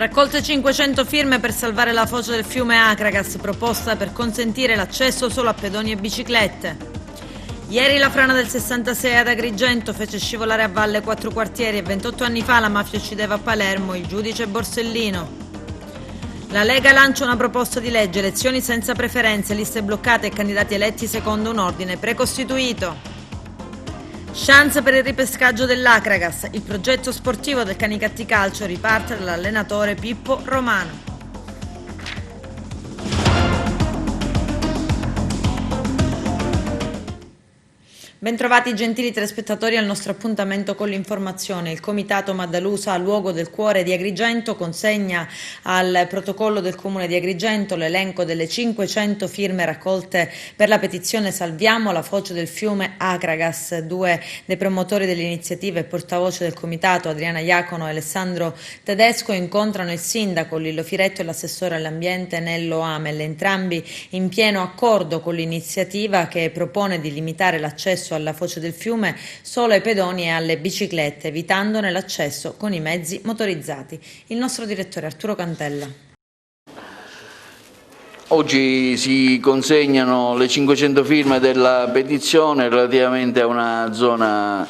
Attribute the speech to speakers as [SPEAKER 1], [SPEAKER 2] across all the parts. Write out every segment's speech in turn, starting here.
[SPEAKER 1] Raccolte 500 firme per salvare la foce del fiume Acragas, proposta per consentire l'accesso solo a pedoni e biciclette. Ieri la frana del 66 ad Agrigento fece scivolare a valle 4 quartieri e 28 anni fa la mafia uccideva a Palermo il giudice Borsellino. La Lega lancia una proposta di legge, elezioni senza preferenze, liste bloccate e candidati eletti secondo un ordine precostituito. Chance per il ripescaggio dell'Acragas, il progetto sportivo del Canicattì Calcio riparte dall'allenatore Pippo Romano. Bentrovati gentili telespettatori al nostro appuntamento con l'informazione. Il Comitato Maddalusa, luogo del cuore di Agrigento, consegna al protocollo del Comune di Agrigento l'elenco delle 500 firme raccolte per la petizione Salviamo la foce del fiume Acragas. Due dei promotori dell'iniziativa e portavoce del Comitato, Adriana Iacono e Alessandro Tedesco, incontrano il sindaco Lillo Firetto e l'assessore all'ambiente Nello Amel, entrambi in pieno accordo con l'iniziativa che propone di limitare l'accesso alla foce del fiume solo ai pedoni e alle biciclette, evitandone l'accesso con i mezzi motorizzati. Il nostro direttore Arturo Cantella.
[SPEAKER 2] Oggi si consegnano le 500 firme della petizione relativamente a una zona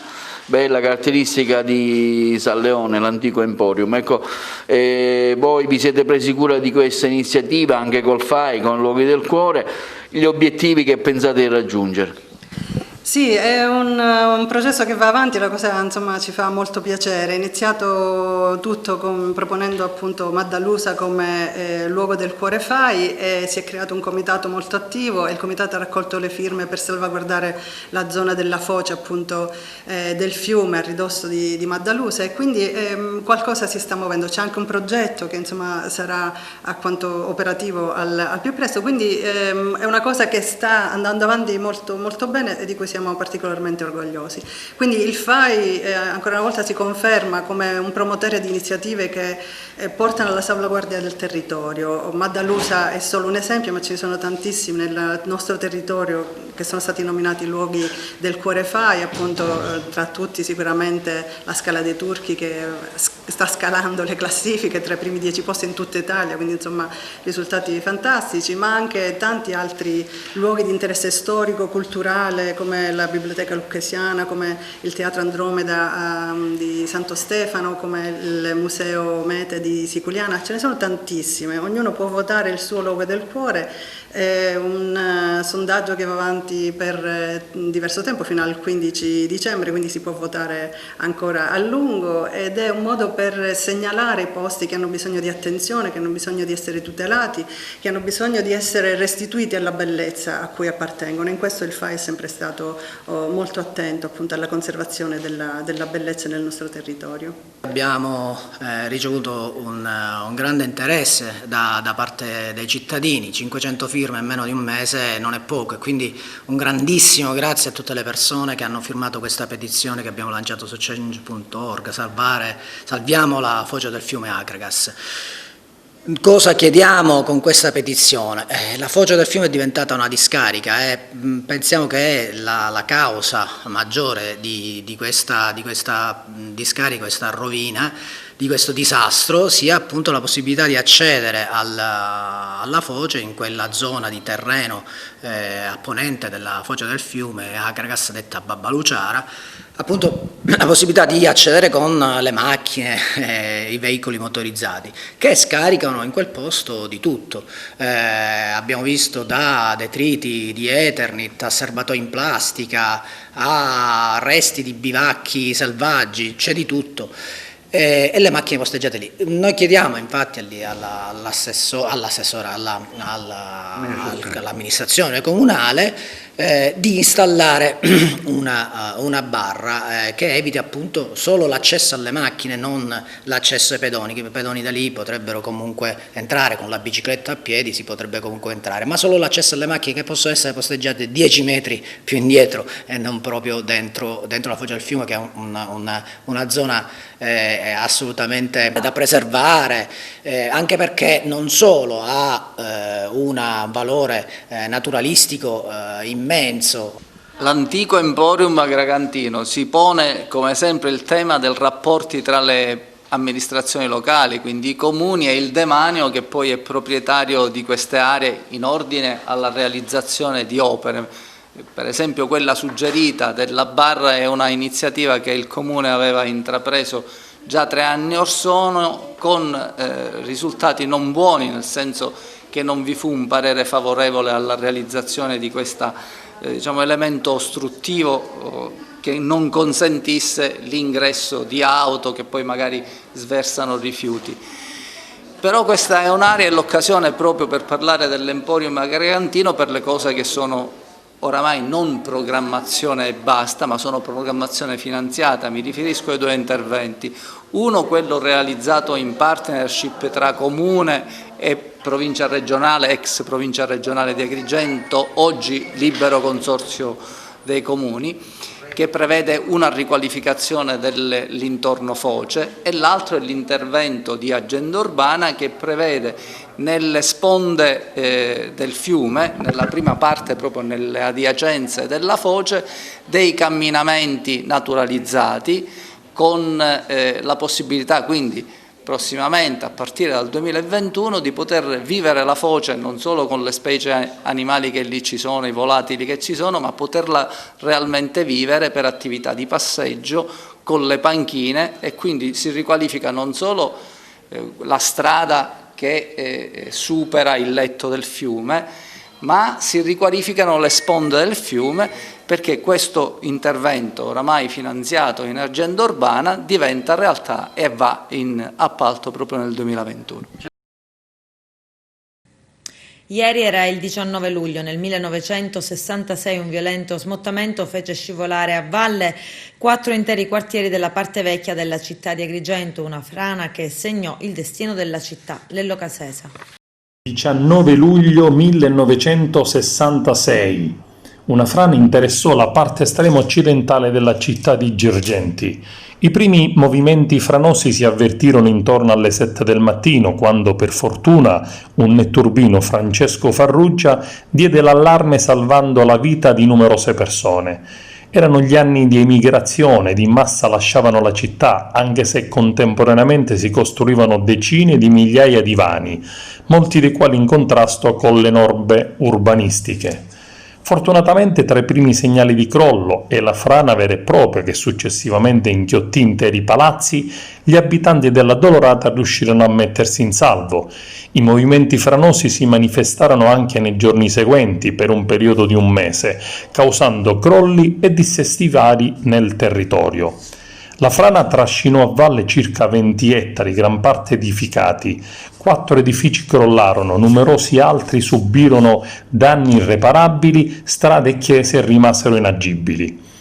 [SPEAKER 2] bella, caratteristica di San Leone, l'antico Emporium. Ecco, voi vi siete presi cura di questa iniziativa anche col FAI, con Luoghi del Cuore, gli obiettivi che pensate di raggiungere?
[SPEAKER 3] Sì, è un processo che va avanti, la cosa insomma ci fa molto piacere. È iniziato tutto proponendo appunto Maddalusa come luogo del cuore FAI e si è creato un comitato molto attivo e il comitato ha raccolto le firme per salvaguardare la zona della foce appunto del fiume a ridosso di Maddalusa e quindi qualcosa si sta muovendo. C'è anche un progetto che insomma sarà a quanto operativo al più presto, quindi è una cosa che sta andando avanti molto, molto bene e di cui siamo particolarmente orgogliosi. Quindi il FAI ancora una volta si conferma come un promotore di iniziative che portano alla salvaguardia del territorio. Maddalusa è solo un esempio, ma ce ne sono tantissimi nel nostro territorio che sono stati nominati luoghi del cuore FAI, appunto tra tutti sicuramente la Scala dei Turchi che sta scalando le classifiche tra i primi 10 posti in tutta Italia, quindi insomma risultati fantastici, ma anche tanti altri luoghi di interesse storico, culturale, come la Biblioteca Lucchesiana, come il Teatro Andromeda di Santo Stefano, come il Museo Mete di Siculiana. Ce ne sono tantissime, ognuno può votare il suo luogo del cuore. È un sondaggio che va avanti per diverso tempo, fino al 15 dicembre, quindi si può votare ancora a lungo ed è un modo per segnalare i posti che hanno bisogno di attenzione, che hanno bisogno di essere tutelati, che hanno bisogno di essere restituiti alla bellezza a cui appartengono. In questo il FAI è sempre stato molto attento appunto alla conservazione della bellezza nel nostro territorio.
[SPEAKER 4] Abbiamo ricevuto un grande interesse da parte dei cittadini, 500 firme in meno di un mese non è poco e quindi un grandissimo grazie a tutte le persone che hanno firmato questa petizione che abbiamo lanciato su change.org, salviamo la foce del fiume Acragas. Cosa chiediamo con questa petizione? La foce del fiume è diventata una discarica e pensiamo che la causa maggiore di questa discarica, questa rovina, di questo disastro sia appunto la possibilità di accedere alla foce in quella zona di terreno a ponente della foce del fiume Acragas, detta Babbaluciara, appunto la possibilità di accedere con le macchine, i veicoli motorizzati che scaricano in quel posto di tutto. Abbiamo visto da detriti di Eternit a serbatoi in plastica a resti di bivacchi selvaggi, c'è di tutto. E le macchine posteggiate lì. Noi chiediamo infatti all'amministrazione comunale di installare una barra che eviti appunto solo l'accesso alle macchine, non l'accesso ai pedoni, che i pedoni da lì potrebbero comunque entrare, con la bicicletta a piedi si potrebbe comunque entrare, ma solo l'accesso alle macchine che possono essere posteggiate 10 metri più indietro e non proprio dentro la foce del fiume, che è una zona assolutamente da preservare, anche perché non solo ha un valore naturalistico immenso.
[SPEAKER 5] L'antico Emporium agrigentino si pone come sempre il tema dei rapporti tra le amministrazioni locali, quindi i comuni e il demanio che poi è proprietario di queste aree in ordine alla realizzazione di opere. Per esempio quella suggerita della barra è una iniziativa che il Comune aveva intrapreso già 3 anni or sono, con risultati non buoni, nel senso che non vi fu un parere favorevole alla realizzazione di questo elemento ostruttivo che non consentisse l'ingresso di auto che poi magari sversano rifiuti. Però questa è un'area e l'occasione proprio per parlare dell'Emporium Agrigentino per le cose che sono oramai non programmazione e basta, ma sono programmazione finanziata. Mi riferisco ai 2 interventi. Uno, quello realizzato in partnership tra Comune e Provincia Regionale, ex Provincia Regionale di Agrigento, oggi Libero Consorzio dei Comuni, che prevede una riqualificazione dell'intorno foce, e l'altro è l'intervento di agenda urbana che prevede nelle sponde del fiume, nella prima parte proprio nelle adiacenze della foce, dei camminamenti naturalizzati con la possibilità quindi prossimamente, a partire dal 2021, di poter vivere la foce non solo con le specie animali che lì ci sono, i volatili che ci sono, ma poterla realmente vivere per attività di passeggio con le panchine, e quindi si riqualifica non solo la strada che supera il letto del fiume, ma si riqualificano le sponde del fiume, perché questo intervento oramai finanziato in agenda urbana diventa realtà e va in appalto proprio nel 2021.
[SPEAKER 1] Ieri era il 19 luglio, nel 1966 un violento smottamento fece scivolare a valle 4 interi quartieri della parte vecchia della città di Agrigento, una frana che segnò il destino della città. Lello Casesa.
[SPEAKER 6] 19 luglio 1966. Una frana interessò la parte estrema occidentale della città di Girgenti. I primi movimenti franosi si avvertirono intorno alle 7 del mattino, quando per fortuna un netturbino, Francesco Farrugia, diede l'allarme salvando la vita di numerose persone. Erano gli anni di emigrazione, di massa lasciavano la città, anche se contemporaneamente si costruivano decine di migliaia di vani, molti dei quali in contrasto con le norme urbanistiche. Fortunatamente tra i primi segnali di crollo e la frana vera e propria che successivamente inghiottì interi palazzi, gli abitanti della Dolorata riuscirono a mettersi in salvo. I movimenti franosi si manifestarono anche nei giorni seguenti per un periodo di 1 mese, causando crolli e dissesti vari nel territorio. La frana trascinò a valle circa 20 ettari, gran parte edificati. 4 edifici crollarono, numerosi altri subirono danni irreparabili, strade e chiese rimasero inagibili.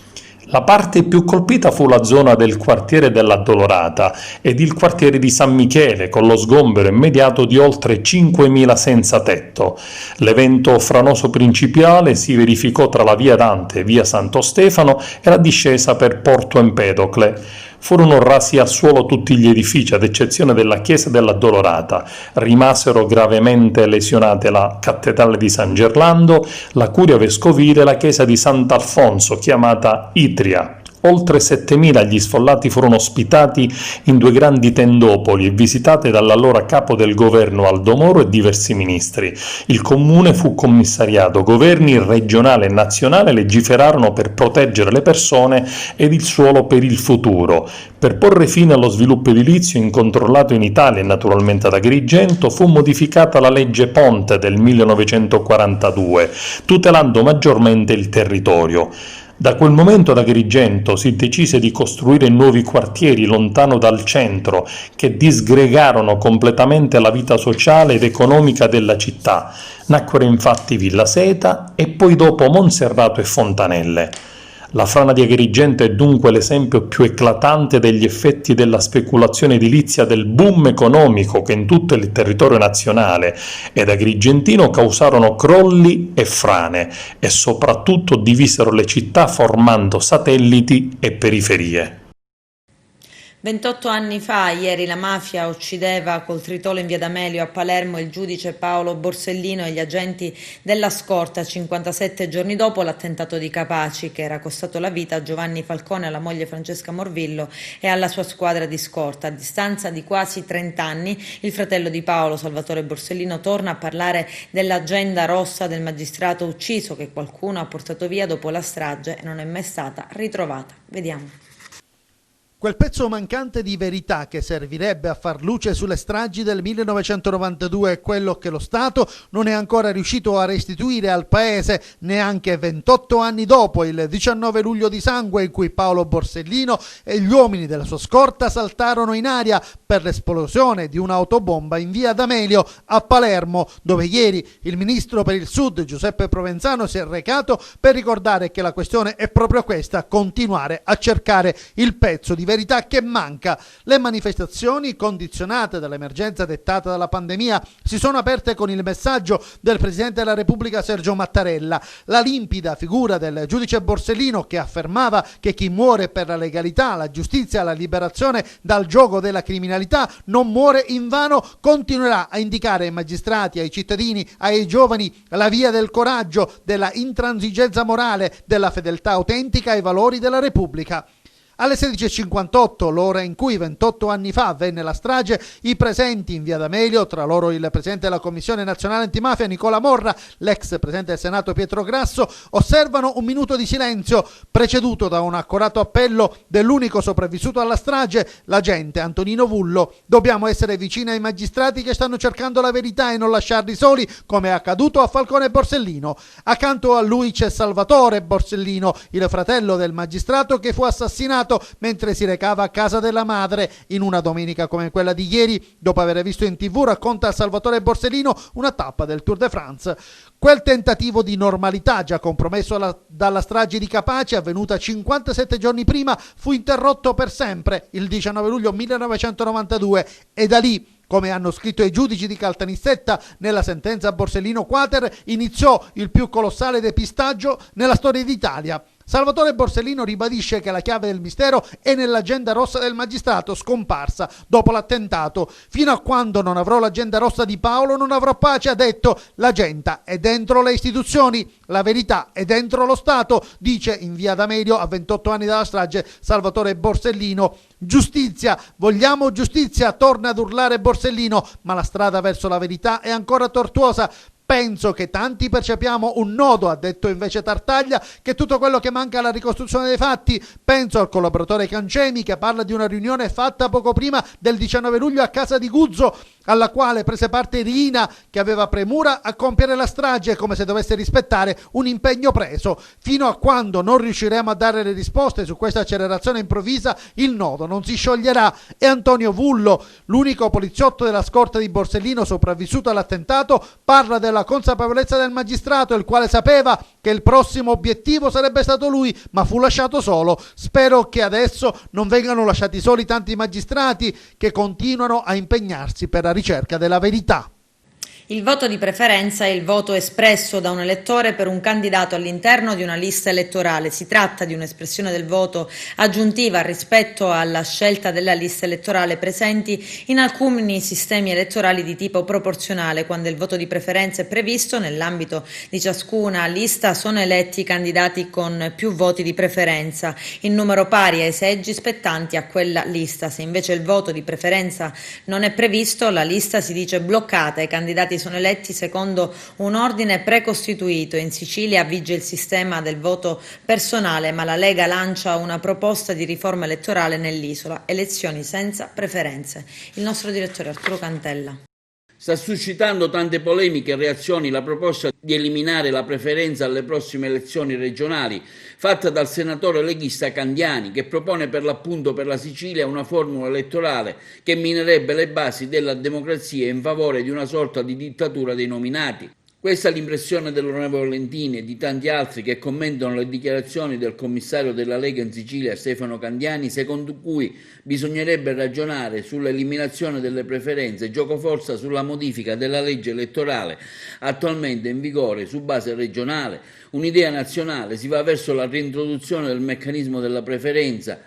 [SPEAKER 6] La parte più colpita fu la zona del quartiere della Dolorata ed il quartiere di San Michele, con lo sgombero immediato di oltre 5.000 senza tetto. L'evento franoso principale si verificò tra la via Dante e via Santo Stefano e la discesa per Porto Empedocle. Furono rasi al suolo tutti gli edifici, ad eccezione della chiesa della Dolorata. Rimasero gravemente lesionate la cattedrale di San Gerlando, la curia vescovile e la chiesa di Sant'Alfonso, chiamata Itria. Oltre 7.000 gli sfollati furono ospitati in 2 grandi tendopoli e visitate dall'allora capo del governo Aldo Moro e diversi ministri. Il comune fu commissariato, governi regionale e nazionale legiferarono per proteggere le persone ed il suolo per il futuro. Per porre fine allo sviluppo edilizio incontrollato in Italia e naturalmente ad Agrigento, fu modificata la legge Ponte del 1942, tutelando maggiormente il territorio. Da quel momento ad Agrigento si decise di costruire nuovi quartieri lontano dal centro, che disgregarono completamente la vita sociale ed economica della città. Nacquero infatti Villa Seta e poi dopo Monserrato e Fontanelle. La frana di Agrigento è dunque l'esempio più eclatante degli effetti della speculazione edilizia del boom economico che in tutto il territorio nazionale ed agrigentino causarono crolli e frane e soprattutto divisero le città formando satelliti e periferie.
[SPEAKER 1] 28 anni fa, ieri, la mafia uccideva col tritolo in via D'Amelio a Palermo il giudice Paolo Borsellino e gli agenti della scorta. 57 giorni dopo l'attentato di Capaci, che era costato la vita a Giovanni Falcone, alla moglie Francesca Morvillo e alla sua squadra di scorta. A distanza di quasi 30 anni, il fratello di Paolo, Salvatore Borsellino, torna a parlare dell'agenda rossa del magistrato ucciso, che qualcuno ha portato via dopo la strage e non è mai stata ritrovata. Vediamo.
[SPEAKER 7] Quel pezzo mancante di verità che servirebbe a far luce sulle stragi del 1992 è quello che lo Stato non è ancora riuscito a restituire al Paese neanche 28 anni dopo il 19 luglio di sangue in cui Paolo Borsellino e gli uomini della sua scorta saltarono in aria per l'esplosione di un'autobomba in via D'Amelio a Palermo, dove ieri il ministro per il Sud Giuseppe Provenzano si è recato per ricordare che la questione è proprio questa: continuare a cercare il pezzo di verità che manca. Le manifestazioni, condizionate dall'emergenza dettata dalla pandemia, si sono aperte con il messaggio del Presidente della Repubblica Sergio Mattarella. La limpida figura del giudice Borsellino, che affermava che chi muore per la legalità, la giustizia, la liberazione dal giogo della criminalità non muore invano, continuerà a indicare ai magistrati, ai cittadini, ai giovani la via del coraggio, della intransigenza morale, della fedeltà autentica ai valori della Repubblica. Alle 16.58, l'ora in cui 28 anni fa avvenne la strage, i presenti in via D'Amelio, tra loro il presidente della Commissione Nazionale Antimafia Nicola Morra, l'ex presidente del Senato Pietro Grasso, osservano un minuto di silenzio, preceduto da un accorato appello dell'unico sopravvissuto alla strage, l'agente Antonino Vullo. Dobbiamo essere vicini ai magistrati che stanno cercando la verità e non lasciarli soli, come è accaduto a Falcone e Borsellino. Accanto a lui c'è Salvatore Borsellino, il fratello del magistrato che fu assassinato mentre si recava a casa della madre. In una domenica come quella di ieri, dopo aver visto in TV, racconta a Salvatore Borsellino una tappa del Tour de France. Quel tentativo di normalità, già compromesso dalla strage di Capaci, avvenuta 57 giorni prima, fu interrotto per sempre il 19 luglio 1992 e da lì, come hanno scritto i giudici di Caltanissetta nella sentenza Borsellino Quater, iniziò il più colossale depistaggio nella storia d'Italia. Salvatore Borsellino ribadisce che la chiave del mistero è nell'agenda rossa del magistrato scomparsa dopo l'attentato. Fino a quando non avrò l'agenda rossa di Paolo non avrò pace, ha detto. L'agenda è dentro le istituzioni, la verità è dentro lo Stato, dice in via D'Amelio a 28 anni dalla strage Salvatore Borsellino. Giustizia, vogliamo giustizia, torna ad urlare Borsellino, ma la strada verso la verità è ancora tortuosa. Penso che tanti percepiamo un nodo, ha detto invece Tartaglia, che tutto quello che manca alla ricostruzione dei fatti. Penso al collaboratore Cancemi, che parla di una riunione fatta poco prima del 19 luglio a casa di Guzzo, alla quale prese parte Riina, che aveva premura a compiere la strage, come se dovesse rispettare un impegno preso. Fino a quando non riusciremo a dare le risposte su questa accelerazione improvvisa, il nodo non si scioglierà. E Antonio Vullo, l'unico poliziotto della scorta di Borsellino sopravvissuto all'attentato, parla della consapevolezza del magistrato, il quale sapeva che il prossimo obiettivo sarebbe stato lui, ma fu lasciato solo. Spero che adesso non vengano lasciati soli tanti magistrati che continuano a impegnarsi per la ricerca della verità.
[SPEAKER 1] Il voto di preferenza è il voto espresso da un elettore per un candidato all'interno di una lista elettorale. Si tratta di un'espressione del voto aggiuntiva rispetto alla scelta della lista elettorale presenti in alcuni sistemi elettorali di tipo proporzionale. Quando il voto di preferenza è previsto, nell'ambito di ciascuna lista sono eletti i candidati con più voti di preferenza, in numero pari ai seggi spettanti a quella lista. Se invece il voto di preferenza non è previsto, la lista si dice bloccata e i candidati sono eletti secondo un ordine precostituito. In Sicilia vige il sistema del voto personale, ma la Lega lancia una proposta di riforma elettorale nell'isola: elezioni senza preferenze. Il nostro direttore Arturo Cantella.
[SPEAKER 2] Sta suscitando tante polemiche e reazioni la proposta di eliminare la preferenza alle prossime elezioni regionali, fatta dal senatore leghista Candiani, che propone per l'appunto per la Sicilia una formula elettorale che minerebbe le basi della democrazia in favore di una sorta di dittatura dei nominati. Questa è l'impressione dell'onorevole Lentini e di tanti altri che commentano le dichiarazioni del commissario della Lega in Sicilia Stefano Candiani, secondo cui bisognerebbe ragionare sull'eliminazione delle preferenze, giocoforza sulla modifica della legge elettorale attualmente in vigore su base regionale, un'idea nazionale, si va verso la reintroduzione del meccanismo della preferenza,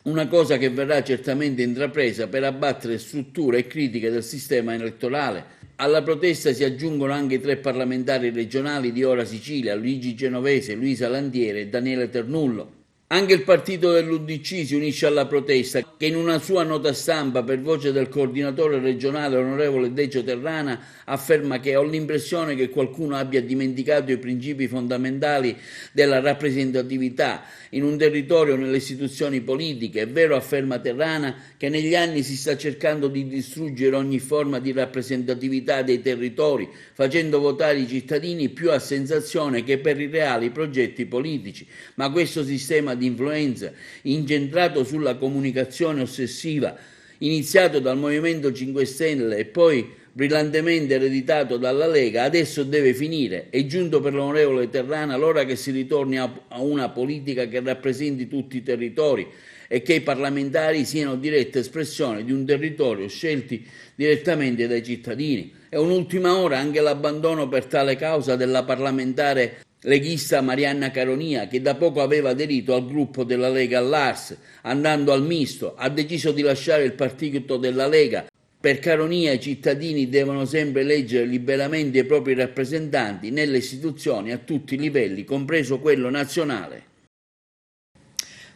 [SPEAKER 2] una cosa che verrà certamente intrapresa per abbattere strutture e critiche del sistema elettorale. Alla protesta si aggiungono anche 3 parlamentari regionali di Ora Sicilia, Luigi Genovese, Luisa Landiere e Daniele Ternullo. Anche il partito dell'UDC si unisce alla protesta, che in una sua nota stampa, per voce del coordinatore regionale onorevole Decio Terrana, afferma che ho l'impressione che qualcuno abbia dimenticato i principi fondamentali della rappresentatività in un territorio, nelle istituzioni politiche. È vero, afferma Terrana, che negli anni si sta cercando di distruggere ogni forma di rappresentatività dei territori, facendo votare i cittadini più a sensazione che per i reali progetti politici. Ma questo sistema di influenza, incentrato sulla comunicazione ossessiva, iniziato dal Movimento 5 Stelle e poi brillantemente ereditato dalla Lega, adesso deve finire. È giunto per l'onorevole Terrana l'ora che si ritorni a una politica che rappresenti tutti i territori e che i parlamentari siano diretta espressione di un territorio scelti direttamente dai cittadini. È un'ultima ora anche l'abbandono per tale causa della parlamentare leghista Marianna Caronia, che da poco aveva aderito al gruppo della Lega all'Ars, andando al misto, ha deciso di lasciare il partito della Lega. Per Caronia i cittadini devono sempre eleggere liberamente i propri rappresentanti nelle istituzioni a tutti i livelli, compreso quello nazionale.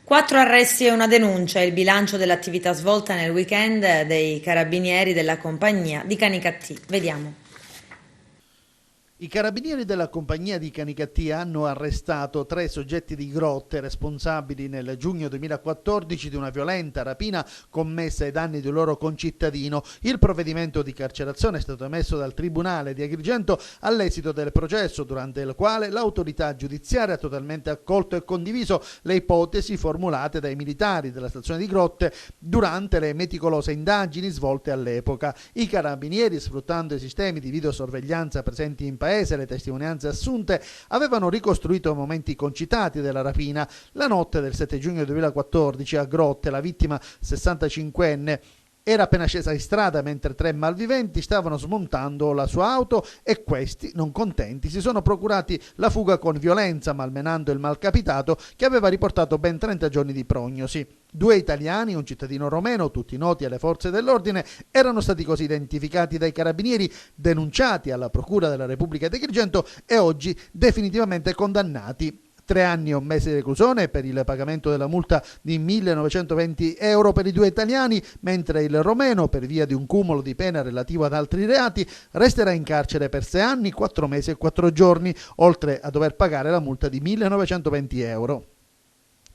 [SPEAKER 1] 4 arresti e una denuncia, il bilancio dell'attività svolta nel weekend dei carabinieri della compagnia di Canicattì. Vediamo.
[SPEAKER 7] I carabinieri della compagnia di Canicattì hanno arrestato 3 soggetti di Grotte responsabili nel giugno 2014 di una violenta rapina commessa ai danni di un loro concittadino. Il provvedimento di carcerazione è stato emesso dal Tribunale di Agrigento all'esito del processo, durante il quale l'autorità giudiziaria ha totalmente accolto e condiviso le ipotesi formulate dai militari della stazione di Grotte durante le meticolose indagini svolte all'epoca. I carabinieri, sfruttando i sistemi di videosorveglianza presenti in paese e le testimonianze assunte, avevano ricostruito i momenti concitati della rapina. La notte del 7 giugno 2014 a Grotte la vittima, 65enne, era appena scesa in strada mentre 3 malviventi stavano smontando la sua auto e questi, non contenti, si sono procurati la fuga con violenza, malmenando il malcapitato che aveva riportato ben 30 giorni di prognosi. 2 italiani e un cittadino romeno, tutti noti alle forze dell'ordine, erano stati così identificati dai carabinieri, denunciati alla Procura della Repubblica di Agrigento e oggi definitivamente condannati. 3 anni e un mese di reclusione per il pagamento della multa di 1.920 euro per i 2 italiani, mentre il romeno, per via di un cumulo di pena relativo ad altri reati, resterà in carcere per 6 anni, 4 mesi e 4 giorni, oltre a dover pagare la multa di 1.920 euro.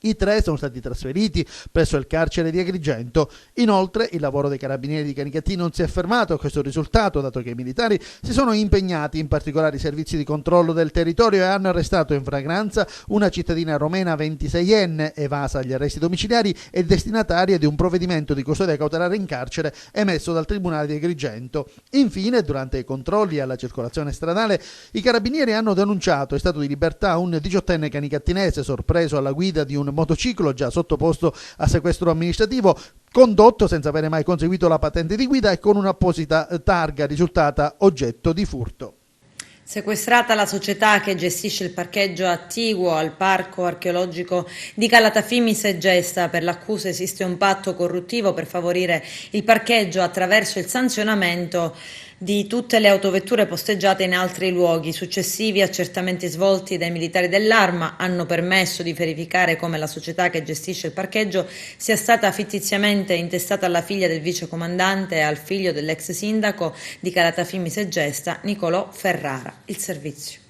[SPEAKER 7] I 3 sono stati trasferiti presso il carcere di Agrigento. Inoltre, il lavoro dei carabinieri di Canicattì non si è fermato a questo risultato, dato che i militari si sono impegnati in particolari servizi di controllo del territorio e hanno arrestato in flagranza una cittadina romena 26enne, evasa agli arresti domiciliari e destinataria di un provvedimento di custodia cautelare in carcere emesso dal Tribunale di Agrigento. Infine, durante i controlli alla circolazione stradale, i carabinieri hanno denunciato in stato di libertà un 18enne canicattinese sorpreso alla guida di un motociclo già sottoposto a sequestro amministrativo, condotto senza avere mai conseguito la patente di guida e con un'apposita targa risultata oggetto di furto.
[SPEAKER 1] Sequestrata la società che gestisce il parcheggio attiguo al parco archeologico di Calatafimi Segesta. Per l'accusa esiste un patto corruttivo per favorire il parcheggio attraverso il sanzionamento di tutte le autovetture posteggiate in altri luoghi. Successivi accertamenti svolti dai militari dell'Arma hanno permesso di verificare come la società che gestisce il parcheggio sia stata fittiziamente intestata alla figlia del vicecomandante e al figlio dell'ex sindaco di Calatafimi Segesta, Nicolò Ferrara. Il servizio.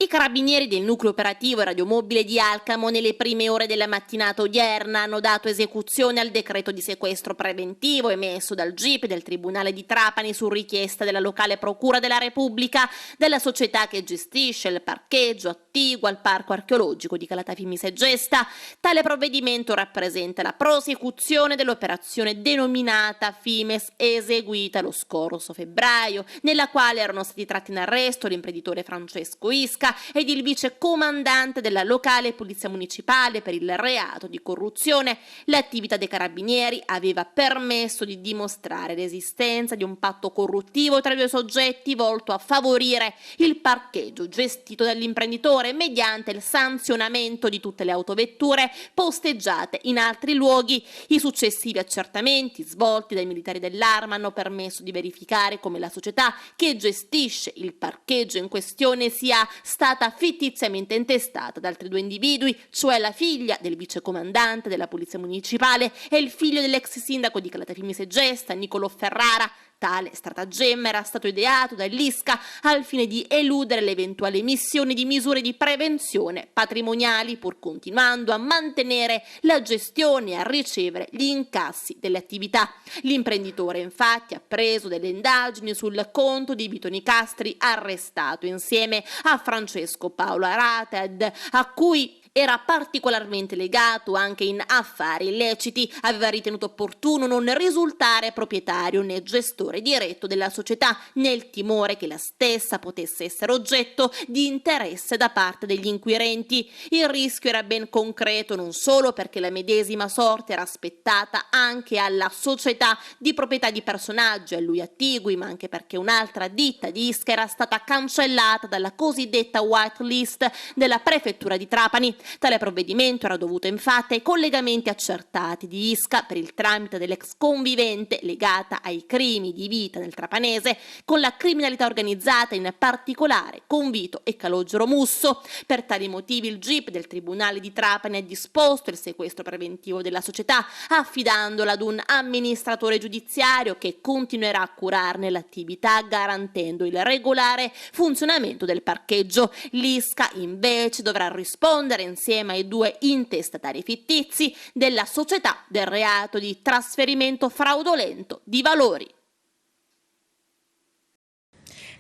[SPEAKER 8] I carabinieri del nucleo operativo radiomobile di Alcamo nelle prime ore della mattinata odierna hanno dato esecuzione al decreto di sequestro preventivo emesso dal GIP del Tribunale di Trapani su richiesta della locale Procura della Repubblica della società che gestisce il parcheggio attiguo al parco archeologico di Calatafimi Segesta. Tale provvedimento rappresenta la prosecuzione dell'operazione denominata Fimes eseguita lo scorso febbraio, nella quale erano stati tratti in arresto l'imprenditore Francesco Isca Isca ed il vice comandante della locale polizia municipale per il reato di corruzione. L'attività dei carabinieri aveva permesso di dimostrare l'esistenza di un patto corruttivo tra i due soggetti volto a favorire il parcheggio gestito dall'imprenditore mediante il sanzionamento di tutte le autovetture posteggiate in altri luoghi. I successivi accertamenti svolti dai militari dell'Arma hanno permesso di verificare come la società che gestisce il parcheggio in questione sia stata fittiziamente intestata da altri due individui, cioè la figlia del vicecomandante della polizia municipale e il figlio dell'ex sindaco di Calatafimi Segesta, Nicolò Ferrara. Tale stratagemma era stato ideato dall'Isca al fine di eludere l'eventuale emissione di misure di prevenzione patrimoniali, pur continuando a mantenere la gestione e a ricevere gli incassi delle attività. L'imprenditore infatti ha preso delle indagini sul conto di Vito Nicastri, arrestato insieme a Francesco Paolo Arated, a cui era particolarmente legato anche in affari illeciti. Aveva ritenuto opportuno non risultare proprietario né gestore diretto della società, nel timore che la stessa potesse essere oggetto di interesse da parte degli inquirenti. Il rischio era ben concreto, non solo perché la medesima sorte era aspettata anche alla società di proprietà di personaggi a lui attigui, ma anche perché un'altra ditta di Isca era stata cancellata dalla cosiddetta whitelist della prefettura di Trapani. Tale provvedimento era dovuto infatti ai collegamenti accertati di Isca per il tramite dell'ex convivente legata ai crimini di vita nel trapanese con la criminalità organizzata, in particolare con Vito e Calogero Musso. Per tali motivi il GIP del Tribunale di Trapani ha disposto il sequestro preventivo della società, affidandola ad un amministratore giudiziario che continuerà a curarne l'attività garantendo il regolare funzionamento del parcheggio. L'Isca invece dovrà rispondere insieme ai due intestatari fittizi della società del reato di trasferimento fraudolento di valori.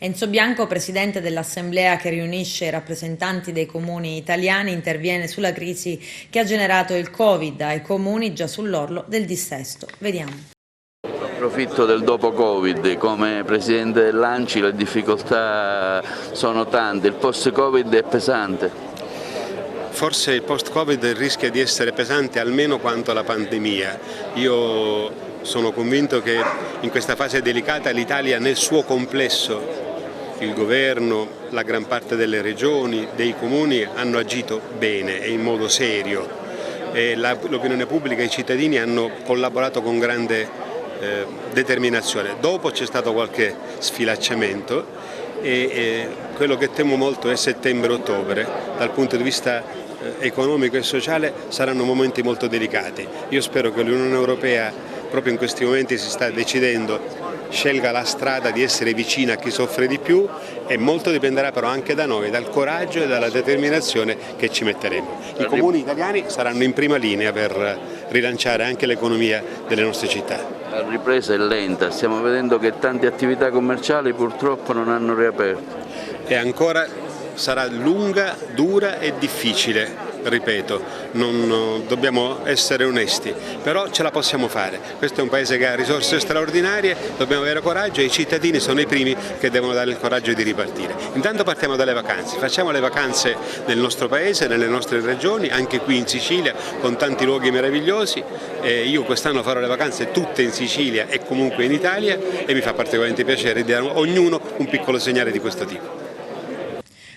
[SPEAKER 1] Enzo Bianco, presidente dell'assemblea che riunisce i rappresentanti dei comuni italiani, interviene sulla crisi che ha generato il Covid ai comuni già sull'orlo del dissesto. Vediamo.
[SPEAKER 2] Approfitto del dopo Covid, come presidente dell'ANCI le difficoltà sono tante, il post-Covid è pesante.
[SPEAKER 9] Forse il post-Covid rischia di essere pesante almeno quanto la pandemia. Io sono convinto che in questa fase delicata l'Italia nel suo complesso, il governo, la gran parte delle regioni, dei comuni hanno agito bene e in modo serio. L'opinione pubblica e i cittadini hanno collaborato con grande determinazione. Dopo c'è stato qualche sfilacciamento e quello che temo molto è settembre-ottobre. Dal punto di vista economico e sociale saranno momenti molto delicati. Io spero che l'Unione Europea proprio in questi momenti si sta decidendo, scelga la strada di essere vicina a chi soffre di più e molto dipenderà però anche da noi, dal coraggio e dalla determinazione che ci metteremo. I comuni italiani saranno in prima linea per rilanciare anche l'economia delle nostre città.
[SPEAKER 2] La ripresa è lenta, stiamo vedendo che tante attività commerciali purtroppo non hanno riaperto.
[SPEAKER 9] E ancora sarà lunga, dura e difficile. Ripeto, dobbiamo essere onesti, però ce la possiamo fare. Questo è un paese che ha risorse straordinarie, dobbiamo avere coraggio e i cittadini sono i primi che devono dare il coraggio di ripartire. Intanto partiamo dalle vacanze, facciamo le vacanze nel nostro paese, nelle nostre regioni, anche qui in Sicilia con tanti luoghi meravigliosi. Io quest'anno farò le vacanze tutte in Sicilia e comunque in Italia e mi fa particolarmente piacere di dare a ognuno un piccolo segnale di questo tipo.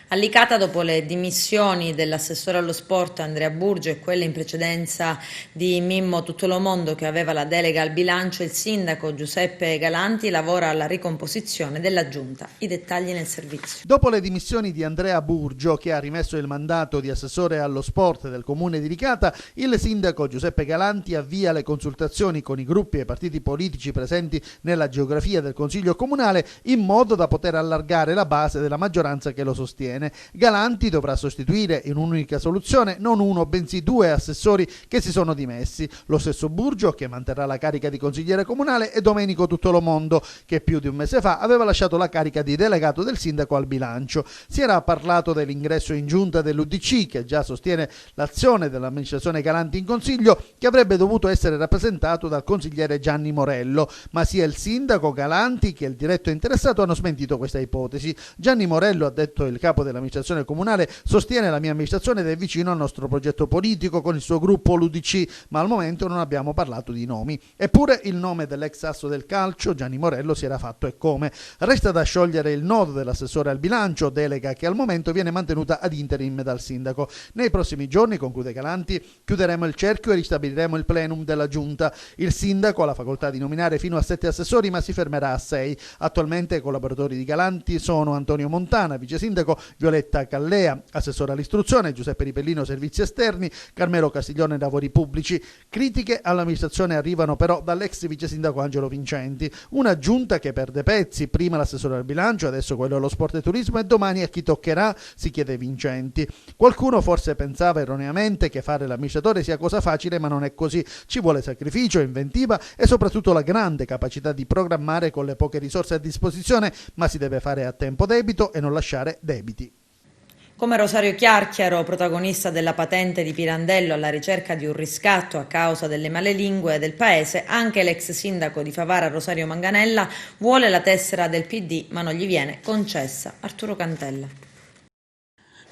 [SPEAKER 1] A Licata, dopo le dimissioni dell'assessore allo sport Andrea Burgio e quelle in precedenza di Mimmo Tutolomondo, che aveva la delega al bilancio, il sindaco Giuseppe Galanti lavora alla ricomposizione della giunta. I dettagli nel servizio.
[SPEAKER 7] Dopo le dimissioni di Andrea Burgio, che ha rimesso il mandato di assessore allo sport del comune di Licata, il sindaco Giuseppe Galanti avvia le consultazioni con i gruppi e partiti politici presenti nella geografia del Consiglio Comunale in modo da poter allargare la base della maggioranza che lo sostiene. Galanti dovrà sostituire in un'unica soluzione non uno bensì due assessori che si sono dimessi, lo stesso Burgio che manterrà la carica di consigliere comunale e Domenico Tutolomondo che più di un mese fa aveva lasciato la carica di delegato del sindaco al bilancio. Si era parlato dell'ingresso in giunta dell'UDC che già sostiene l'azione dell'amministrazione Galanti in consiglio, che avrebbe dovuto essere rappresentato dal consigliere Gianni Morello, ma sia il sindaco Galanti che il diretto interessato hanno smentito questa ipotesi. Gianni Morello, ha detto il capo della dell'amministrazione comunale sostiene la mia amministrazione ed è vicino al nostro progetto politico con il suo gruppo l'UDC, ma al momento non abbiamo parlato di nomi. Eppure il nome dell'ex asso del calcio, Gianni Morello, si era fatto e come. Resta da sciogliere il nodo dell'assessore al bilancio, delega che al momento viene mantenuta ad interim dal sindaco. Nei prossimi giorni, conclude Galanti, chiuderemo il cerchio e ristabiliremo il plenum della giunta. Il sindaco ha la facoltà di nominare fino a 7 assessori, ma si fermerà a 6. Attualmente i collaboratori di Galanti sono Antonio Montana, vice sindaco, Violetta Callea, assessore all'istruzione, Giuseppe Ripellino, servizi esterni, Carmelo Castiglione, lavori pubblici. Critiche all'amministrazione arrivano però dall'ex vice sindaco Angelo Vincenti. Una giunta che perde pezzi, prima l'assessore al bilancio, adesso quello allo sport e turismo e domani a chi toccherà, si chiede Vincenti. Qualcuno forse pensava erroneamente che fare l'amministratore sia cosa facile, ma non è così. Ci vuole sacrificio, inventiva e soprattutto la grande capacità di programmare con le poche risorse a disposizione, ma si deve fare a tempo debito e non lasciare debiti.
[SPEAKER 1] Come Rosario Chiarchiaro, protagonista della patente di Pirandello alla ricerca di un riscatto a causa delle malelingue del paese, anche l'ex sindaco di Favara Rosario Manganella vuole la tessera del PD ma non gli viene concessa. Arturo Cantella.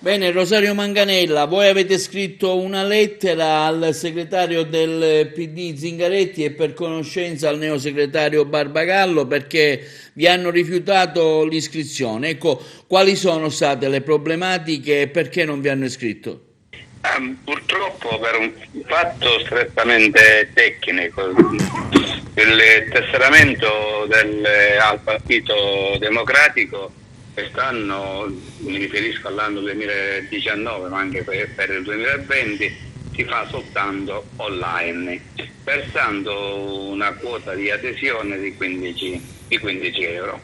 [SPEAKER 2] Bene, Rosario Manganella, voi avete scritto una lettera al segretario del PD Zingaretti e per conoscenza al neosegretario Barbagallo perché vi hanno rifiutato l'iscrizione. Ecco, quali sono state le problematiche e perché non vi hanno iscritto?
[SPEAKER 10] Purtroppo per un fatto strettamente tecnico, il tesseramento al Partito Democratico quest'anno, mi riferisco all'anno 2019 ma anche per il 2020, si fa soltanto online, versando una quota di adesione di 15 euro.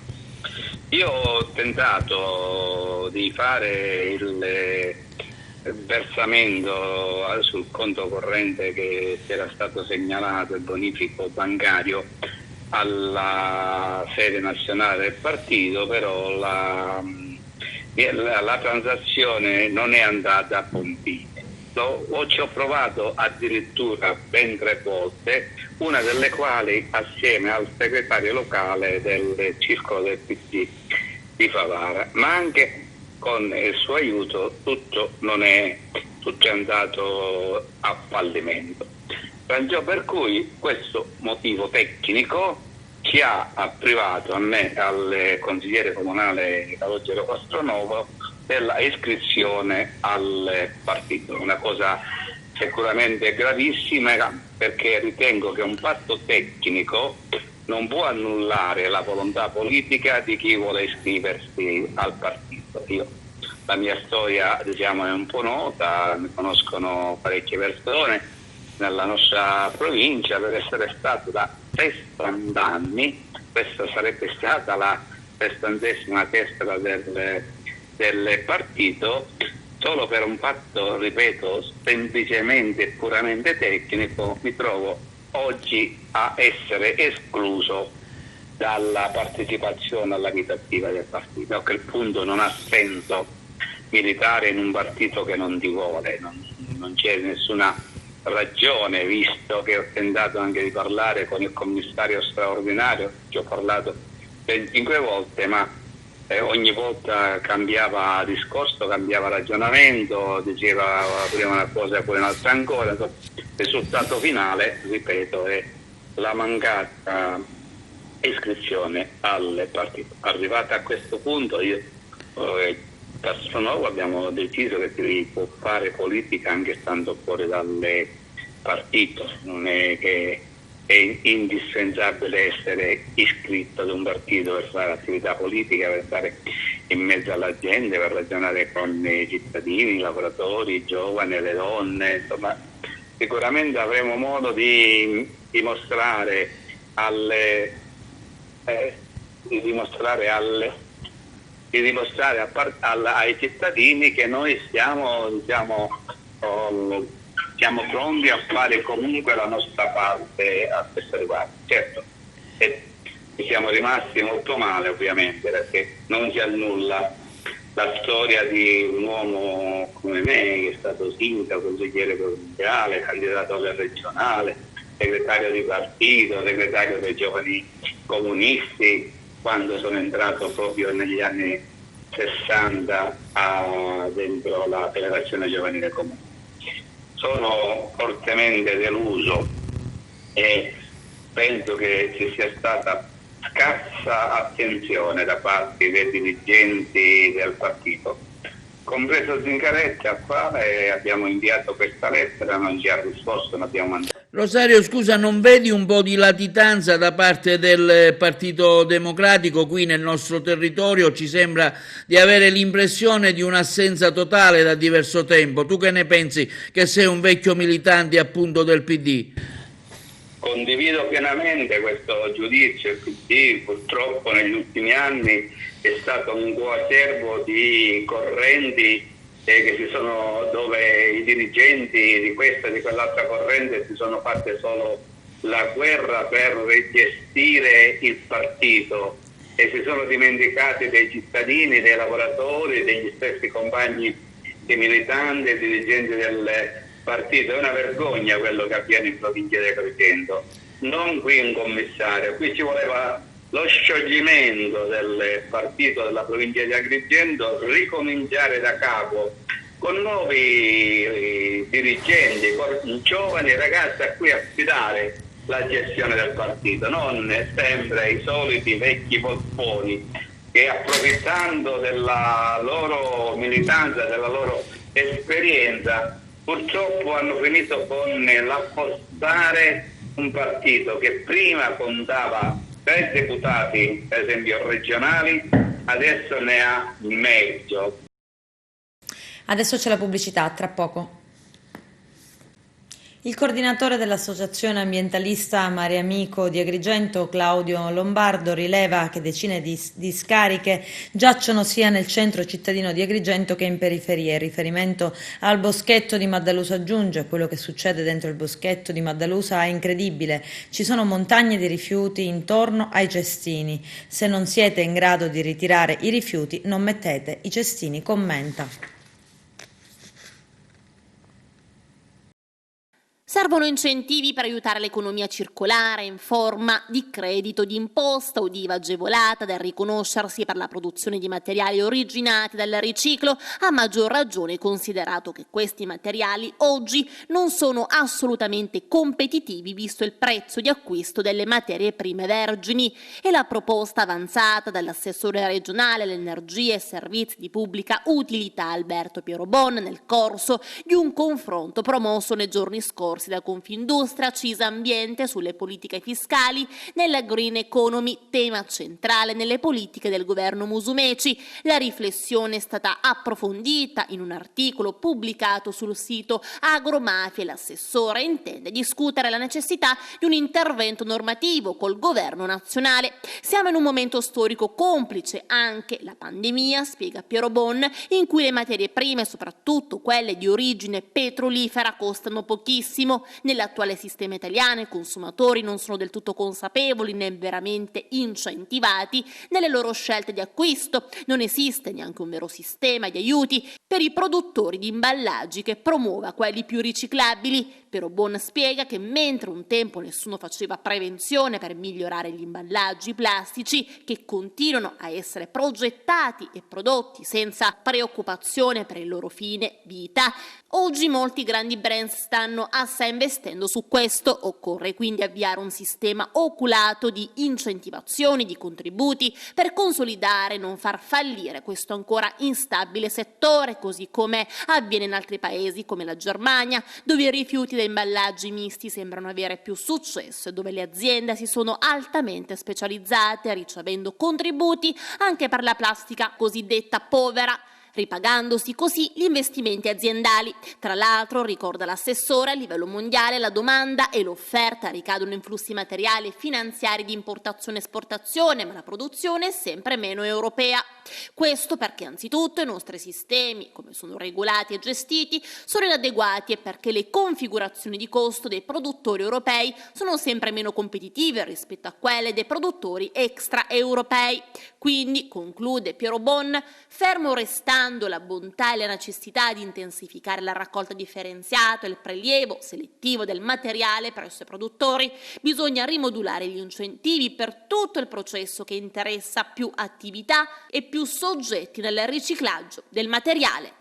[SPEAKER 10] Io ho tentato di fare il versamento sul conto corrente che era stato segnalato, il bonifico bancario, alla sede nazionale del partito, però la transazione non è andata a buon fine. Ci ho provato addirittura ben 3 volte, una delle quali assieme al segretario locale del circolo del PD di Favara, ma anche con il suo aiuto tutto è andato a fallimento. Ragione per cui questo motivo tecnico ci ha privato a me, al consigliere comunale Calogero Castronovo, della iscrizione al partito. Una cosa sicuramente gravissima, perché ritengo che un fatto tecnico non può annullare la volontà politica di chi vuole iscriversi al partito. La mia storia, diciamo, è un po' nota, mi conoscono parecchie persone nella nostra provincia per essere stato da 60 anni, questa sarebbe stata la 60ª tessera del partito, solo per un fatto, ripeto, semplicemente e puramente tecnico, mi trovo oggi a essere escluso dalla partecipazione alla vita attiva del partito. A quel punto non ha senso militare in un partito che non ti vuole, non c'è nessuna ragione, visto che ho tentato anche di parlare con il commissario straordinario, ci ho parlato 25 volte, ma ogni volta cambiava discorso, cambiava ragionamento, diceva prima una cosa e poi un'altra ancora. Il risultato finale, ripeto, è la mancata iscrizione al partito. Arrivata a questo punto, io Castronovo abbiamo deciso che si può fare politica anche stando fuori dal partito, non è che è indispensabile essere iscritto ad un partito per fare attività politica, per stare in mezzo alla gente, per ragionare con i cittadini, i lavoratori, i giovani, le donne, insomma sicuramente avremo modo di dimostrare ai cittadini che noi siamo pronti a fare comunque la nostra parte a questo riguardo. Certo, siamo rimasti molto male ovviamente, perché non si annulla la storia di un uomo come me, che è stato sindaco, consigliere provinciale, candidato alle regionale, segretario di partito, segretario dei giovani comunisti, quando sono entrato proprio negli anni 60 dentro la Federazione Giovanile Comune. Sono fortemente deluso e penso che ci sia stata scarsa attenzione da parte dei dirigenti del partito, compreso Zingaretti, al quale abbiamo inviato questa lettera, non ci ha risposto, non abbiamo mandato.
[SPEAKER 2] Rosario, scusa, non vedi un po' di latitanza da parte del Partito Democratico qui nel nostro territorio? Ci sembra di avere l'impressione di un'assenza totale da diverso tempo. Tu che ne pensi, che sei un vecchio militante appunto del PD?
[SPEAKER 10] Condivido pienamente questo giudizio. Il PD purtroppo negli ultimi anni è stato un coacervo di correnti dove i dirigenti di questa e di quell'altra corrente si sono fatte solo la guerra per gestire il partito e si sono dimenticati dei cittadini, dei lavoratori, degli stessi compagni dei militanti e dirigenti del partito. È una vergogna quello che avviene in provincia di Agrigento, non qui un commissario, qui ci voleva lo scioglimento del partito della provincia di Agrigento, ricominciare da capo con nuovi dirigenti, con giovani ragazzi a cui affidare la gestione del partito, non sempre i soliti vecchi polponi che, approfittando della loro militanza, della loro esperienza, purtroppo hanno finito con l'affossare un partito che prima contava 3 deputati, per esempio regionali, adesso ne ha mezzo.
[SPEAKER 1] Adesso c'è la pubblicità, tra poco. Il coordinatore dell'Associazione Ambientalista Mare Amico di Agrigento, Claudio Lombardo, rileva che decine di discariche giacciono sia nel centro cittadino di Agrigento che in periferia. In riferimento al boschetto di Maddalusa aggiunge: quello che succede dentro il boschetto di Maddalusa è incredibile, ci sono montagne di rifiuti intorno ai cestini, se non siete in grado di ritirare i rifiuti non mettete i cestini, commenta.
[SPEAKER 8] Servono incentivi per aiutare l'economia circolare in forma di credito di imposta o di IVA agevolata da riconoscersi per la produzione di materiali originati dal riciclo, a maggior ragione considerato che questi materiali oggi non sono assolutamente competitivi visto il prezzo di acquisto delle materie prime vergini. E la proposta avanzata dall'assessore regionale all'energia e servizi di pubblica utilità Alberto Pierobon nel corso di un confronto promosso nei giorni scorsi da Confindustria, Cisa Ambiente sulle politiche fiscali nella green economy, tema centrale nelle politiche del governo Musumeci. La riflessione è stata approfondita in un articolo pubblicato sul sito Agromafia e l'assessore intende discutere la necessità di un intervento normativo col governo nazionale. Siamo in un momento storico complice, anche la pandemia, spiega Pierobon, in cui le materie prime, soprattutto quelle di origine petrolifera, costano pochissimo. Nell'attuale sistema italiano i consumatori non sono del tutto consapevoli né veramente incentivati nelle loro scelte di acquisto. Non esiste neanche un vero sistema di aiuti per i produttori di imballaggi che promuova quelli più riciclabili. Pierobon spiega che mentre un tempo nessuno faceva prevenzione per migliorare gli imballaggi plastici che continuano a essere progettati e prodotti senza preoccupazione per il loro fine vita, oggi molti grandi brand stanno assai investendo su questo. Occorre quindi avviare un sistema oculato di incentivazioni, di contributi per consolidare e non far fallire questo ancora instabile settore, così come avviene in altri paesi come la Germania, dove i rifiuti da imballaggi misti sembrano avere più successo e dove le aziende si sono altamente specializzate ricevendo contributi anche per la plastica cosiddetta povera, ripagandosi così gli investimenti aziendali. Tra l'altro, ricorda l'assessore, a livello mondiale la domanda e l'offerta ricadono in flussi materiali e finanziari di importazione e esportazione, ma la produzione è sempre meno europea. Questo perché anzitutto i nostri sistemi, come sono regolati e gestiti, sono inadeguati e perché le configurazioni di costo dei produttori europei sono sempre meno competitive rispetto a quelle dei produttori extraeuropei. Quindi, conclude Pierobon, fermo restando sottolineando la bontà e la necessità di intensificare la raccolta differenziata e il prelievo selettivo del materiale presso i produttori, bisogna rimodulare gli incentivi per tutto il processo che interessa più attività e più soggetti nel riciclaggio del materiale.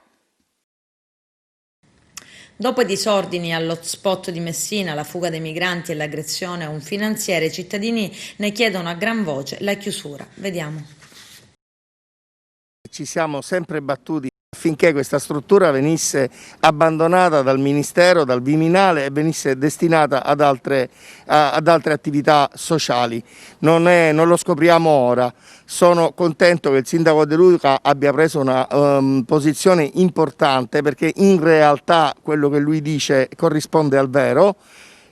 [SPEAKER 1] Dopo i disordini all'hotspot di Messina, la fuga dei migranti e l'aggressione a un finanziere, i cittadini ne chiedono a gran voce la chiusura. Vediamo.
[SPEAKER 11] Ci siamo sempre battuti affinché questa struttura venisse abbandonata dal Ministero, dal Viminale e venisse destinata ad altre attività sociali. Non lo scopriamo ora. Sono contento che il sindaco De Luca abbia preso una posizione importante, perché in realtà quello che lui dice corrisponde al vero.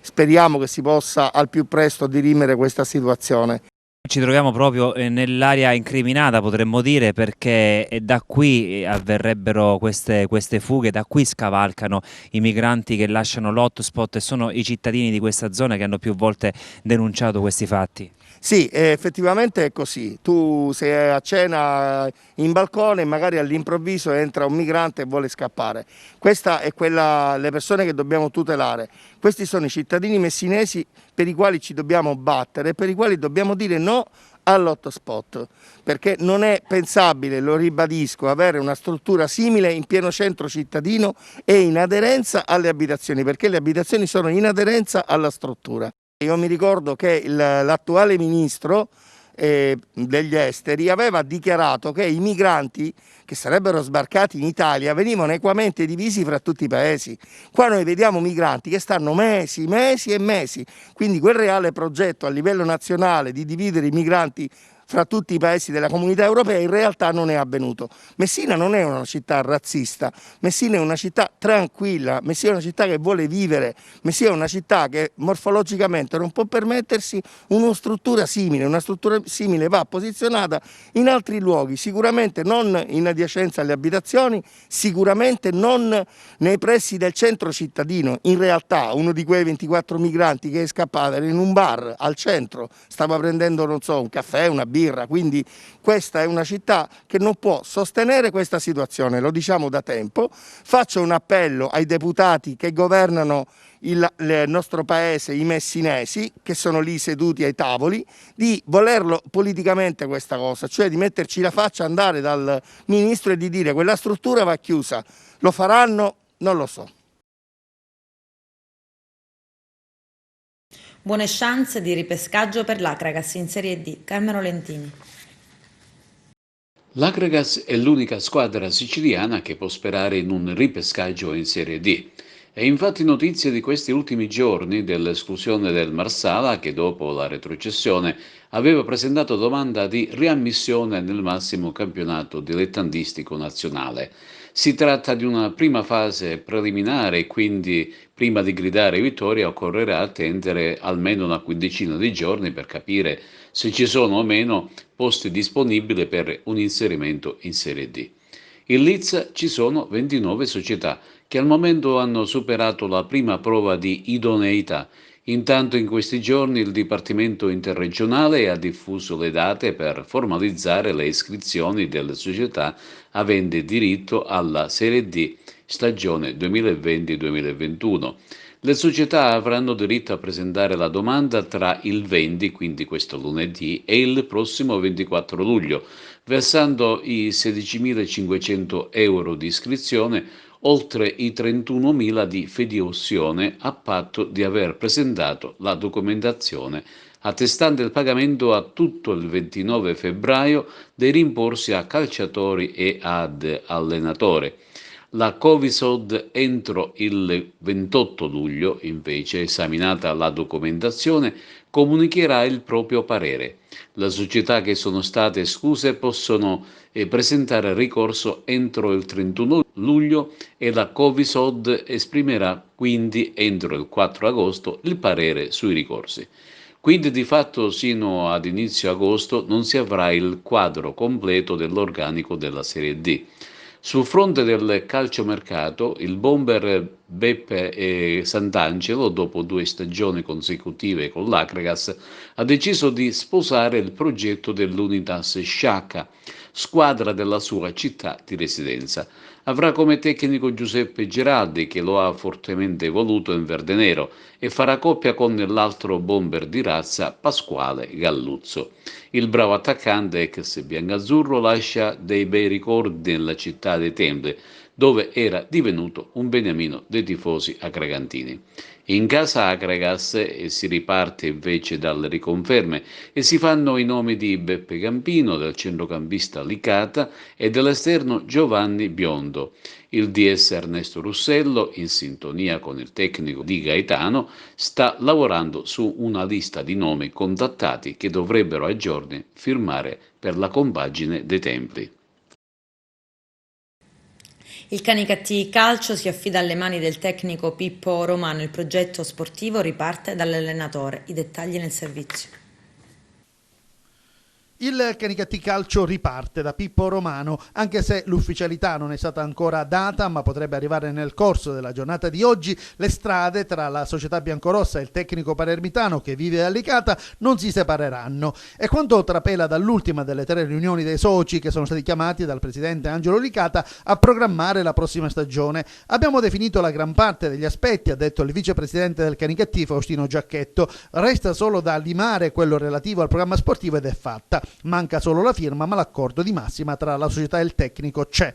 [SPEAKER 11] Speriamo che si possa al più presto dirimere questa situazione.
[SPEAKER 12] Ci troviamo proprio nell'area incriminata, potremmo dire, perché da qui avverrebbero queste fughe, da qui scavalcano i migranti che lasciano l'hotspot, e sono i cittadini di questa zona che hanno più volte denunciato questi fatti.
[SPEAKER 11] Sì, effettivamente è così. Tu sei a cena in balcone e magari all'improvviso entra un migrante e vuole scappare. Questa è le persone che dobbiamo tutelare. Questi sono i cittadini messinesi per i quali ci dobbiamo battere e per i quali dobbiamo dire no all'hotspot, perché non è pensabile, lo ribadisco, avere una struttura simile in pieno centro cittadino e in aderenza alle abitazioni, perché le abitazioni sono in aderenza alla struttura. Io mi ricordo che l'attuale ministro degli esteri aveva dichiarato che i migranti che sarebbero sbarcati in Italia venivano equamente divisi fra tutti i paesi. Qua noi vediamo migranti che stanno mesi e mesi, quindi quel reale progetto a livello nazionale di dividere i migranti fra tutti i paesi della comunità europea in realtà non è avvenuto. Messina non è una città razzista, Messina è una città tranquilla, Messina è una città che vuole vivere, Messina è una città che morfologicamente non può permettersi una struttura simile va posizionata in altri luoghi, sicuramente non in adiacenza alle abitazioni, sicuramente non nei pressi del centro cittadino. In realtà uno di quei 24 migranti che è scappato era in un bar al centro, stava prendendo, non so, un caffè, una birra, quindi questa è una città che non può sostenere questa situazione, lo diciamo da tempo. Faccio un appello ai deputati che governano il nostro paese, i messinesi, che sono lì seduti ai tavoli, di volerlo politicamente questa cosa, cioè di metterci la faccia, andare dal ministro e di dire quella struttura va chiusa. Lo faranno? Non lo so.
[SPEAKER 1] Buone chance di ripescaggio per l'Akragas in Serie D. Carmelo Lentini.
[SPEAKER 13] L'Akragas è l'unica squadra siciliana che può sperare in un ripescaggio in Serie D. È infatti notizia di questi ultimi giorni dell'esclusione del Marsala, che dopo la retrocessione aveva presentato domanda di riammissione nel massimo campionato dilettantistico nazionale. Si tratta di una prima fase preliminare e quindi prima di gridare vittoria occorrerà attendere almeno una quindicina di giorni per capire se ci sono o meno posti disponibili per un inserimento in Serie D. In Leeds ci sono 29 società che al momento hanno superato la prima prova di idoneità. Intanto in questi giorni il Dipartimento Interregionale ha diffuso le date per formalizzare le iscrizioni delle società aventi diritto alla Serie D stagione 2020-2021. Le società avranno diritto a presentare la domanda tra il 20, quindi questo lunedì, e il prossimo 24 luglio, versando i 16.500 euro di iscrizione oltre i 31.000 di fideiussione a patto di aver presentato la documentazione attestante il pagamento a tutto il 29 febbraio dei rimborsi a calciatori e ad allenatore. La Covisod entro il 28 luglio, invece, esaminata la documentazione, comunicherà il proprio parere. Le società che sono state escluse possono presentare ricorso entro il 31 luglio e la Covisod esprimerà quindi entro il 4 agosto il parere sui ricorsi. Quindi di fatto sino ad inizio agosto non si avrà il quadro completo dell'organico della Serie D. Sul fronte del calciomercato, il bomber Beppe Sant'Angelo, dopo 2 stagioni consecutive con l'Akragas, ha deciso di sposare il progetto dell'Unitas Sciacca. squadra della sua città di residenza. Avrà come tecnico Giuseppe Geraldi, che lo ha fortemente voluto in verde nero, e farà coppia con l'altro bomber di razza Pasquale Galluzzo. Il bravo attaccante ex biancazzurro lascia dei bei ricordi nella città dei Templi, dove era divenuto un beniamino dei tifosi acregantini. In casa Acregas si riparte invece dalle riconferme e si fanno i nomi di Beppe Campino, del centrocampista Licata e dell'esterno Giovanni Biondo. Il DS Ernesto Russello, in sintonia con il tecnico Di Gaetano, sta lavorando su una lista di nomi contattati che dovrebbero a giorni firmare per la compagine dei Templi.
[SPEAKER 1] Il Canicattì Calcio si affida alle mani del tecnico Pippo Romano. Il progetto sportivo riparte dall'allenatore. I dettagli nel servizio.
[SPEAKER 7] Il Canicattì Calcio riparte da Pippo Romano, anche se l'ufficialità non è stata ancora data, ma potrebbe arrivare nel corso della giornata di oggi. Le strade tra la società biancorossa e il tecnico palermitano, che vive a Licata, non si separeranno. È quanto trapela dall'ultima delle 3 riunioni dei soci che sono stati chiamati dal presidente Angelo Licata a programmare la prossima stagione. Abbiamo definito la gran parte degli aspetti, ha detto il vicepresidente del Canicattì Faustino Giacchetto. Resta solo da limare quello relativo al programma sportivo ed è fatta. Manca solo la firma, ma l'accordo di massima tra la società e il tecnico c'è.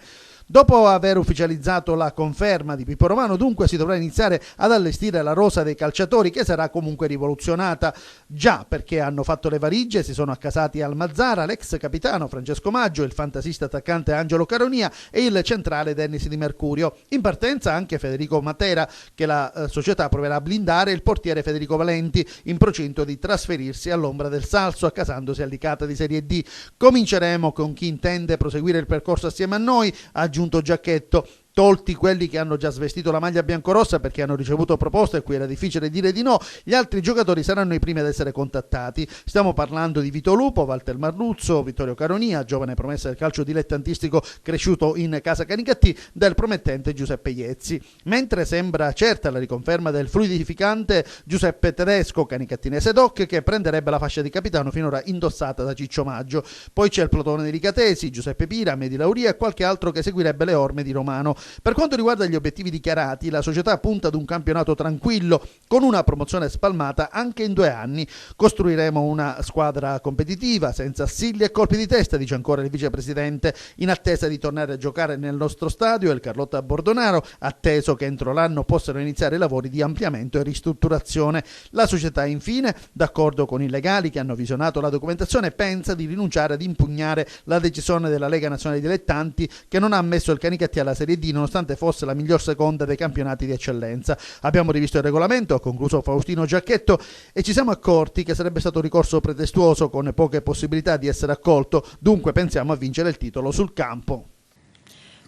[SPEAKER 7] Dopo aver ufficializzato la conferma di Pippo Romano, dunque, si dovrà iniziare ad allestire la rosa dei calciatori, che sarà comunque rivoluzionata, già perché hanno fatto le valigie, si sono accasati al Mazzara l'ex capitano Francesco Maggio, il fantasista attaccante Angelo Caronia e il centrale Dennis Di Mercurio. In partenza anche Federico Matera, che la società proverà a blindare, il portiere Federico Valenti, in procinto di trasferirsi all'ombra del Salso, accasandosi a Licata di Serie D. Cominceremo con chi intende proseguire il percorso assieme a noi, ha aggiunto Giacchetto. Tolti quelli che hanno già svestito la maglia biancorossa perché hanno ricevuto proposte a cui era difficile dire di no, gli altri giocatori saranno i primi ad essere contattati. Stiamo parlando di Vito Lupo, Walter Marluzzo, Vittorio Caronia, giovane promessa del calcio dilettantistico cresciuto in casa Canicattì, del promettente Giuseppe Iezzi. Mentre sembra certa la riconferma del fluidificante Giuseppe Tedesco, canicattinese doc, che prenderebbe la fascia di capitano finora indossata da Ciccio Maggio. Poi c'è il plotone di Ricatesi, Giuseppe Pira, Medi Lauria e qualche altro che seguirebbe le orme di Romano. Per quanto riguarda gli obiettivi dichiarati, la società punta ad un campionato tranquillo, con una promozione spalmata anche in 2 anni. Costruiremo una squadra competitiva, senza assilli e colpi di testa, dice ancora il vicepresidente, in attesa di tornare a giocare nel nostro stadio, il Carlotta Bordonaro, atteso che entro l'anno possano iniziare i lavori di ampliamento e ristrutturazione. La società, infine, d'accordo con i legali che hanno visionato la documentazione, pensa di rinunciare ad impugnare la decisione della Lega Nazionale Dilettanti, che non ha ammesso il Canicattì alla Serie D, nonostante fosse la miglior seconda dei campionati di eccellenza. Abbiamo rivisto il regolamento, ha concluso Faustino Giacchetto, e ci siamo accorti che sarebbe stato un ricorso pretestuoso con poche possibilità di essere accolto, dunque pensiamo a vincere il titolo sul campo.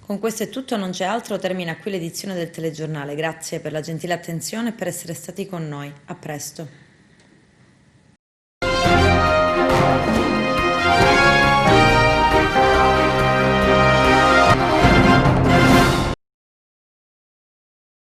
[SPEAKER 1] Con questo è tutto, non c'è altro, termina qui l'edizione del telegiornale. Grazie per la gentile attenzione e per essere stati con noi. A presto.